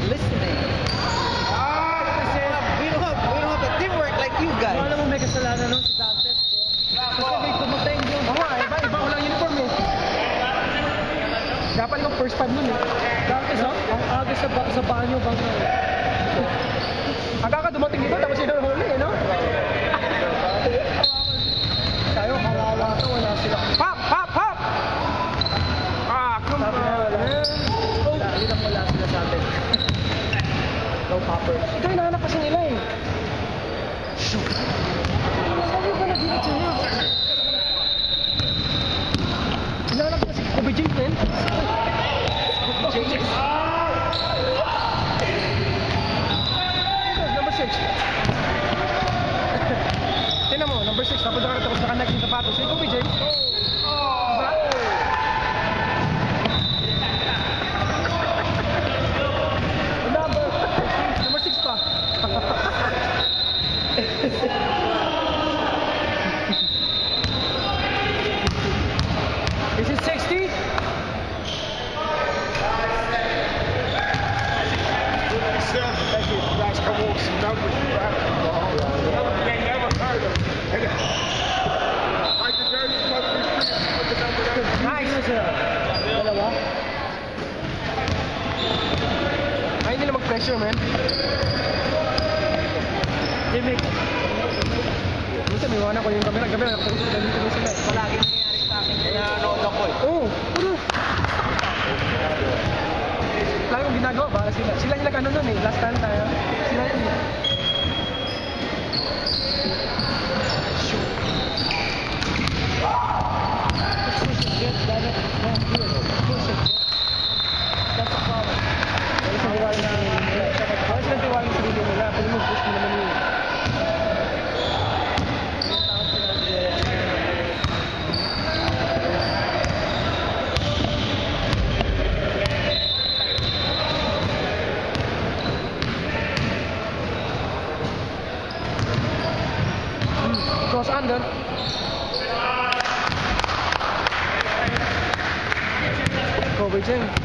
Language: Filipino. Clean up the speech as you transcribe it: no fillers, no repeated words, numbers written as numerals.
listening. We don't have the teamwork like you guys. Alam mo may kasalanan nun si Dantes. Kasi may pumateng yun. Oo nga, iba ko lang uniform eh. Dapat yung first five nun eh. Dantes, ang aga sa banyo bang Aga ka dumating dito tapos sinuhuli eh, no? tayo, kawawa to, wala sila. Pop! Pop! Pop! Come on, man. Wala sila sa atin. No popper. Ito hinahanap kasi nila eh. Shoot! Sabi ba nag-iit sa'yo? Hinahanap kasi Kobe James, man. Kobe James. Number 6. Tingnan mo, number 6. Tapos naka-Nike yung sapatos. Si Kobe James. Diba? Number 6 pa. Is it 60? Guys, come on, some numbers. They never heard of it. Like the dirty stuff, the number that. Nice! Dalawa? Ayaw nila mag-pressure, man. Jimmy. Minsan may iwanan ko yung camera. Gabi na sila eh. Palagi nangyayari sa akin. Kaya nanood ako eh. Oo, puro. Lagi yung ginagawa para sila. Sila yung nag-ano nun eh. Last time tayo. Sila yun eh. That's a problem. Wala silang tiwala sa sarili nila. Pwede mo push mo naman yun. Cross under. Kobe James.